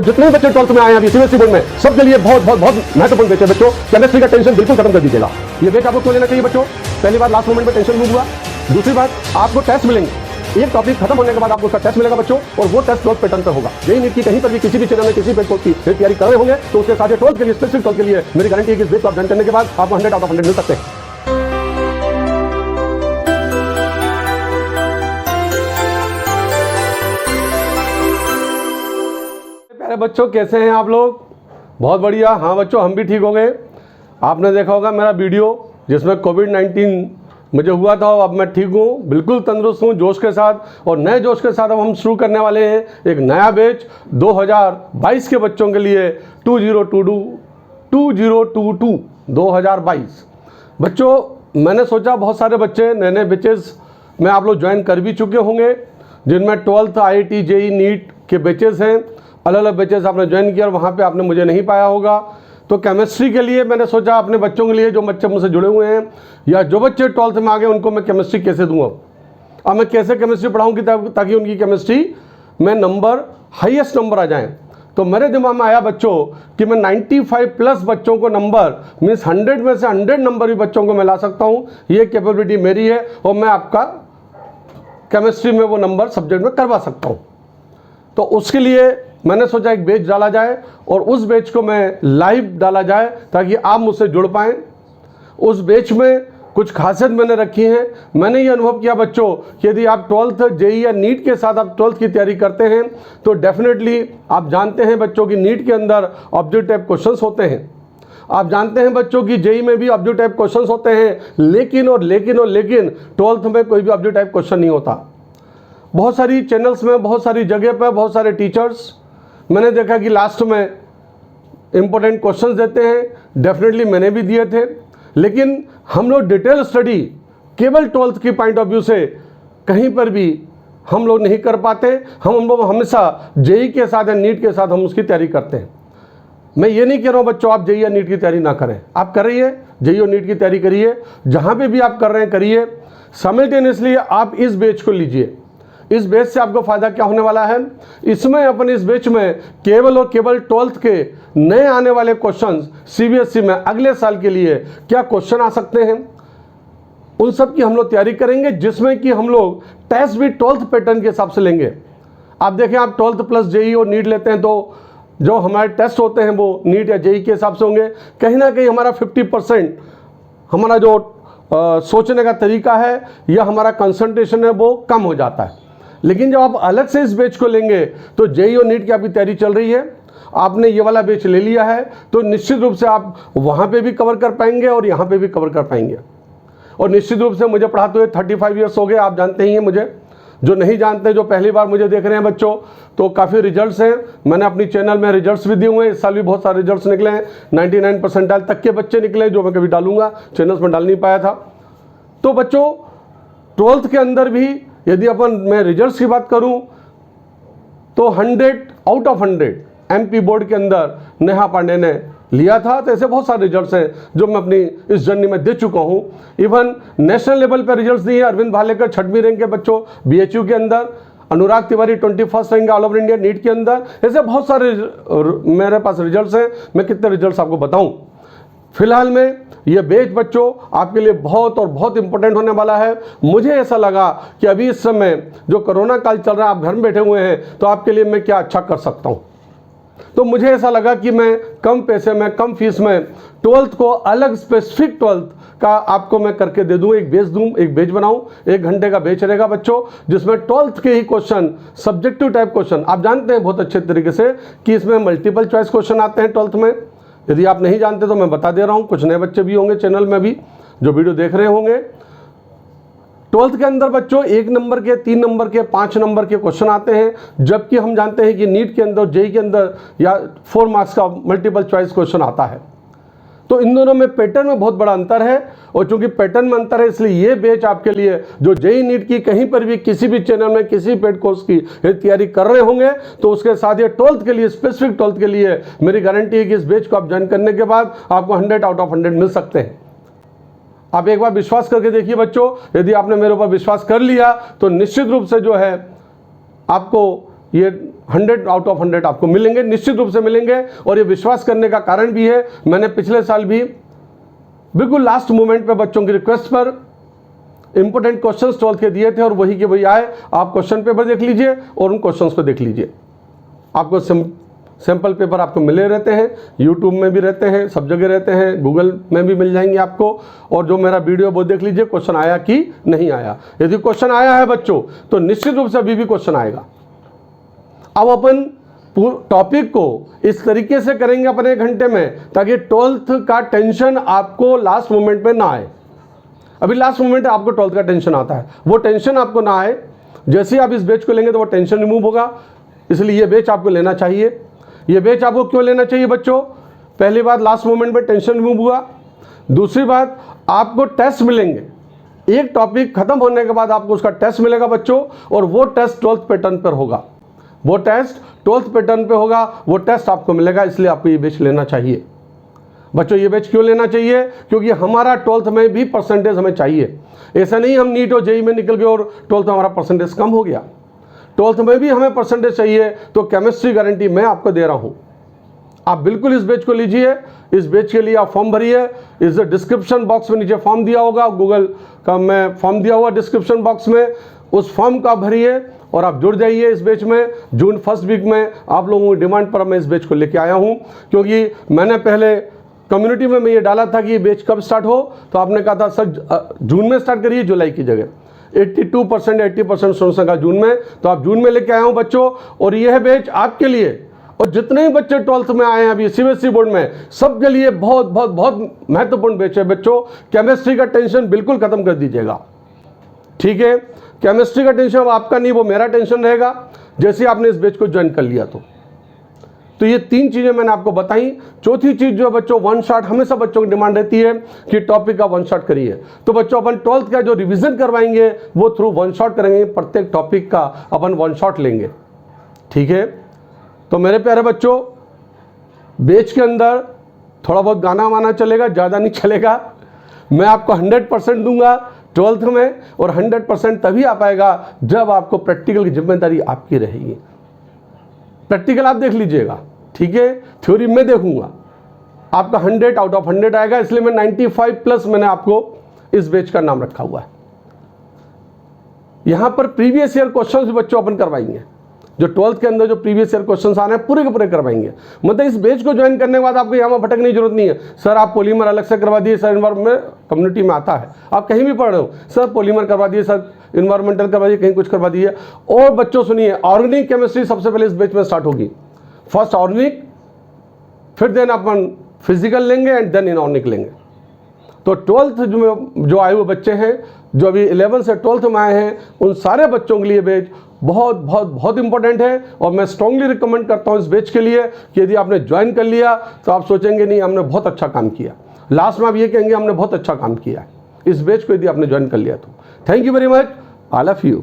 जितने बच्चे 12th में आए हैं अभी सीबीएसई बोर्ड में, सबके लिए बहुत बहुत बहुत महत्वपूर्ण बैच है बच्चों। केमिस्ट्री का टेंशन बिल्कुल खत्म कर दीजिएगा। ये बैच आपको क्यों लेना चाहिए बच्चों? पहली बार लास्ट मोमेंट में टेंशन मूव हुआ। दूसरी बात, आपको टेस्ट मिलेंगे। एक टॉपिक खत्म होने के बाद आपको उसका टेस्ट मिलेगा बच्चों, और वो टेस्ट 12th पैटर्न पर होगा। यही नीट की कहीं पर भी किसी भी चैनल में किसी पेज की तैयारी कर रहे होंगे तो उसके साथ 12th के लिए, स्पेसिफिक 12th के लिए मेरी गारंटी है कि इस बैच को आप ज्वाइन करने के बाद आपको 100 आउट ऑफ 100 मिल सकते हैं। बच्चों कैसे हैं आप लोग? बहुत बढ़िया। हाँ बच्चों, हम भी ठीक हो गए। आपने देखा होगा मेरा वीडियो जिसमें कोविड-19 मुझे हुआ था, अब मैं ठीक हूँ, बिल्कुल तंदुरुस्त हूँ, जोश के साथ। और नए जोश के साथ अब हम शुरू करने वाले हैं एक नया बैच 2022 के बच्चों के लिए 2022 बच्चों। मैंने सोचा बहुत सारे बच्चे नए नए बैचेस में आप लोग ज्वाइन कर भी चुके होंगे, जिनमें 12th IIT JEE नीट के बैचेस हैं। अलग अलग बैचेस आपने ज्वाइन किया और वहाँ पे आपने मुझे नहीं पाया होगा। तो केमिस्ट्री के लिए मैंने सोचा अपने बच्चों के लिए, जो बच्चे मुझसे जुड़े हुए हैं या जो बच्चे 12th में आ गए, उनको मैं केमिस्ट्री कैसे दूँ। अब मैं कैसे केमिस्ट्री पढ़ाऊँगी ताकि उनकी केमिस्ट्री में नंबर हाईएस्ट नंबर आ जाएँ। तो मेरे दिमाग में आया बच्चों कि मैं 95+ बच्चों को नंबर मीन्स 100 में से 100 नंबर भी बच्चों को मैं ला सकता हूँ। ये कैपेबिलिटी मेरी है और मैं आपका केमिस्ट्री में वो नंबर सब्जेक्ट में करवा सकता हूँ। तो उसके लिए मैंने सोचा एक बैच डाला जाए और उस बैच को मैं लाइव डाला जाए ताकि आप मुझसे जुड़ पाएँ। उस बैच में कुछ खासियत मैंने रखी है। मैंने ये अनुभव किया बच्चों कि यदि आप 12th JEE या नीट के साथ आप 12th की तैयारी करते हैं तो डेफिनेटली आप जानते हैं बच्चों की नीट के अंदर ऑब्जेक्टिव टाइप क्वेश्चंस होते हैं। आप जानते हैं बच्चों की JEE में भी ऑब्जेक्टिव टाइप क्वेश्चंस होते हैं, लेकिन 12th में कोई भी ऑब्जेक्टिव टाइप क्वेश्चन नहीं होता। बहुत सारी चैनल्स में, बहुत सारी जगह पर, बहुत सारे टीचर्स मैंने देखा कि लास्ट में इम्पोर्टेंट क्वेश्चंस देते हैं। डेफिनेटली मैंने भी दिए थे, लेकिन हम लोग डिटेल स्टडी केवल 12th की पॉइंट ऑफ व्यू से कहीं पर भी हम लोग नहीं कर पाते। हम लोग हमेशा JEE के साथ या नीट के साथ हम उसकी तैयारी करते हैं। मैं ये नहीं कह रहा हूँ बच्चों आप JEE या नीट की तैयारी ना करें, आप कर रही है JEE और नीट की तैयारी करिए। जहाँ पे भी आप कर रहे हैं करिए। साइमल्टेनियसली आप इस बैच को लीजिए। इस बैच से आपको फ़ायदा क्या होने वाला है, इसमें अपन इस बैच में केवल और केवल 12th के नए आने वाले क्वेश्चंस CBSE में अगले साल के लिए क्या क्वेश्चन आ सकते हैं, उन सब की हम लोग तैयारी करेंगे, जिसमें कि हम लोग टेस्ट भी 12th पैटर्न के हिसाब से लेंगे। आप देखें, आप 12th प्लस JEE और नीट लेते हैं तो जो हमारे टेस्ट होते हैं वो नीट या JEE के हिसाब से होंगे। कहीं ना कहीं हमारा 50% हमारा जो सोचने का तरीका है या हमारा कंसंट्रेशन है वो कम हो जाता है। लेकिन जब आप अलग से इस बैच को लेंगे तो JEE और नीट की आपकी तैयारी चल रही है, आपने ये वाला बैच ले लिया है, तो निश्चित रूप से आप वहाँ पे भी कवर कर पाएंगे और यहाँ पे भी कवर कर पाएंगे। और निश्चित रूप से मुझे पढ़ाते हुए 35 ईयर्स हो गए, आप जानते ही हैं मुझे। जो नहीं जानते, जो पहली बार मुझे देख रहे हैं बच्चों, तो काफ़ी रिजल्ट्स हैं। मैंने अपनी चैनल में रिजल्ट्स भी दिए हुए हैं। इस साल भी बहुत सारे रिजल्ट्स निकले हैं। 99 परसेंटाइल तक के बच्चे निकले, जो मैं कभी डालूंगा, चैनल्स में डाल नहीं पाया था। तो बच्चों 12th के अंदर भी यदि अपन मैं रिजल्ट्स की बात करूं तो 100 आउट ऑफ 100 MP बोर्ड के अंदर नेहा पांडे ने लिया था। तो ऐसे बहुत सारे रिजल्ट्स हैं जो मैं अपनी इस जर्नी में दे चुका हूं। इवन नेशनल लेवल पर रिजल्ट्स दिए। अरविंद भालेकर 6वीं रैंक के बच्चों BHU के अंदर, Anurag Tiwari 21st rank all over India NEET के अंदर। ऐसे बहुत सारे मेरे पास रिजल्ट्स हैं। मैं कितने रिजल्ट्स आपको बताऊं। फिलहाल में ये बैच बच्चों आपके लिए बहुत और बहुत इंपॉर्टेंट होने वाला है। मुझे ऐसा लगा कि अभी इस समय जो कोरोना काल चल रहा है, आप घर में बैठे हुए हैं, तो आपके लिए मैं क्या अच्छा कर सकता हूँ। तो मुझे ऐसा लगा कि मैं कम पैसे में, कम फीस में 12th को अलग स्पेसिफिक 12th का आपको मैं करके दे दूँ, एक बैच दूँ, एक बैच बनाऊँ। 1 घंटे का बैच रहेगा बच्चों, जिसमें 12th के ही क्वेश्चन, सब्जेक्टिव टाइप क्वेश्चन, आप जानते हैं बहुत अच्छे तरीके से कि इसमें मल्टीपल चॉइस क्वेश्चन आते हैं 12th में। यदि आप नहीं जानते तो मैं बता दे रहा हूं, कुछ नए बच्चे भी होंगे चैनल में भी जो वीडियो देख रहे होंगे। 12th के अंदर बच्चों 1 नंबर के, 3 नंबर के, 5 नंबर के क्वेश्चन आते हैं, जबकि हम जानते हैं कि नीट के अंदर, JEE के अंदर या 4 मार्क्स का मल्टीपल चॉइस क्वेश्चन आता है। तो इन दोनों में पैटर्न में बहुत बड़ा अंतर है, और चूंकि पैटर्न में अंतर है इसलिए ये बैच आपके लिए जो JEE नीट की कहीं पर भी किसी भी चैनल में किसी पेड कोर्स की तैयारी कर रहे होंगे, तो उसके साथ ये 12th के लिए, स्पेसिफिक 12th के लिए मेरी गारंटी है कि इस बैच को आप ज्वाइन करने के बाद आपको 100 आउट ऑफ 100 मिल सकते हैं। आप एक बार विश्वास करके देखिए बच्चों। यदि आपने मेरे ऊपर विश्वास कर लिया तो निश्चित रूप से जो है आपको ये 100 आउट ऑफ 100 आपको मिलेंगे, निश्चित रूप से मिलेंगे। और ये विश्वास करने का कारण भी है, मैंने पिछले साल भी बिल्कुल लास्ट मोमेंट पे बच्चों की रिक्वेस्ट पर इंपॉर्टेंट क्वेश्चंस 12th के दिए थे और वही के वही आए। आप क्वेश्चन पेपर देख लीजिए और उन क्वेश्चंस को देख लीजिए। आपको सैंपल पेपर आपको मिले रहते हैं, यूट्यूब में भी रहते हैं, सब जगह रहते हैं, गूगल में भी मिल जाएंगे आपको। और जो मेरा वीडियो वो देख लीजिए, क्वेश्चन आया कि नहीं आया। यदि क्वेश्चन आया है बच्चों तो निश्चित रूप से अभी भी क्वेश्चन आएगा। अब अपन टॉपिक को इस तरीके से करेंगे अपने 1 घंटे में, ताकि 12th का टेंशन आपको लास्ट मोमेंट पे ना आए। अभी लास्ट मोमेंट आपको 12th का टेंशन आता है, वो टेंशन आपको ना आए। जैसे ही आप इस बैच को लेंगे तो वो टेंशन रिमूव होगा। इसलिए ये बैच आपको लेना चाहिए। ये बैच आपको क्यों लेना चाहिए बच्चों? पहली बात, लास्ट मोमेंट में टेंशन रिमूव हुआ। दूसरी बात, आपको टेस्ट मिलेंगे। एक टॉपिक खत्म होने के बाद आपको उसका टेस्ट मिलेगा बच्चों, और वो टेस्ट 12th पैटर्न पर होगा। वो टेस्ट 12th पैटर्न पे होगा, वो टेस्ट आपको मिलेगा। इसलिए आपको ये बैच लेना चाहिए बच्चों। ये बैच क्यों लेना चाहिए? क्योंकि हमारा 12th में भी परसेंटेज हमें चाहिए। ऐसा नहीं हम नीट और जेईई में निकल गए और 12th में हमारा परसेंटेज कम हो गया। 12th में भी हमें परसेंटेज चाहिए। तो केमिस्ट्री गारंटी मैं आपको दे रहा हूँ। आप बिल्कुल इस बैच को लीजिए। इस बैच के लिए आप फॉर्म भरिए। इस डिस्क्रिप्शन बॉक्स में नीचे फॉर्म दिया होगा, गूगल का मैं फॉर्म दिया हुआ डिस्क्रिप्शन बॉक्स में, उस फॉर्म का भरिए और आप जुड़ जाइए इस बैच में। जून फर्स्ट वीक में आप लोगों की डिमांड पर मैं इस बैच को लेके आया हूँ, क्योंकि मैंने पहले कम्युनिटी में मैं ये डाला था कि ये बैच कब स्टार्ट हो, तो आपने कहा था सर जून में स्टार्ट करिए, जुलाई की जगह। 82% 80% स्टूडेंट्स का जून में, तो आप जून में लेके आया हूँ बच्चों। और यह बैच आपके लिए और जितने भी बच्चे 12th में आए हैं अभी सीबीएसई बोर्ड में, सबके लिए बहुत बहुत बहुत महत्वपूर्ण बैच है बच्चों। केमिस्ट्री का टेंशन बिल्कुल खत्म कर दीजिएगा, ठीक है? केमिस्ट्री का टेंशन अब आपका नहीं, वो मेरा टेंशन रहेगा जैसे आपने इस बैच को ज्वाइन कर लिया। तो ये 3 चीज़ें मैंने आपको बताई। चौथी चीज़ जो है बच्चों, वन शॉट। हमेशा बच्चों की डिमांड रहती है कि टॉपिक का वन शॉट करिए। तो बच्चों अपन 12th का जो रिवीजन करवाएंगे वो थ्रू वन शॉट करेंगे। प्रत्येक टॉपिक का अपन वन शॉट लेंगे, ठीक है? तो मेरे प्यारे बच्चों, बैच के अंदर थोड़ा बहुत गाना वाना चलेगा, ज़्यादा नहीं चलेगा। मैं आपको 100% दूंगा 12th में, और 100% तभी आ पाएगा जब आपको प्रैक्टिकल की जिम्मेदारी आपकी रहेगी। प्रैक्टिकल आप देख लीजिएगा, ठीक है? थ्योरी मैं देखूंगा, आपका 100 आउट ऑफ 100 आएगा। इसलिए मैं 95+ मैंने आपको इस बैच का नाम रखा हुआ है। यहां पर प्रीवियस ईयर क्वेश्चंस भी बच्चों अपन करवाएंगे। जो 12th के अंदर जो प्रीवियस ईयर क्वेश्चंस आने हैं पूरे के पूरे करवाएंगे। मतलब इस बैच को ज्वाइन करने के बाद आपको यहाँ भटकने की जरूरत नहीं है। सर आप पॉलीमर अलग से करवा दिए, सर इन्वायरमेंट कम्युनिटी में आता है, आप कहीं भी पढ़ रहे हो, सर पॉलीमर करवा दिए, सर इन्वायरमेंटल करवा दिए, कहीं कुछ करवा दिए। और बच्चों सुनिए, ऑर्गेनिक केमिस्ट्री सबसे पहले इस बैच में स्टार्ट होगी। फर्स्ट ऑर्गेनिक, फिर देन अपन फिजिकल लेंगे एंड देन इनऑर्गेनिक लेंगे। तो 12th जो आए हुए बच्चे हैं, जो अभी 11 से 12th में आए हैं, उन सारे बच्चों के लिए बैच बहुत बहुत बहुत इंपॉर्टेंट है। और मैं स्ट्रांगली रिकमेंड करता हूं इस बैच के लिए कि यदि आपने ज्वाइन कर लिया तो आप सोचेंगे नहीं हमने बहुत अच्छा काम किया, लास्ट में आप ये कहेंगे हमने बहुत अच्छा काम किया इस बैच को, यदि आपने ज्वाइन कर लिया तो। Thank you very much, I love you.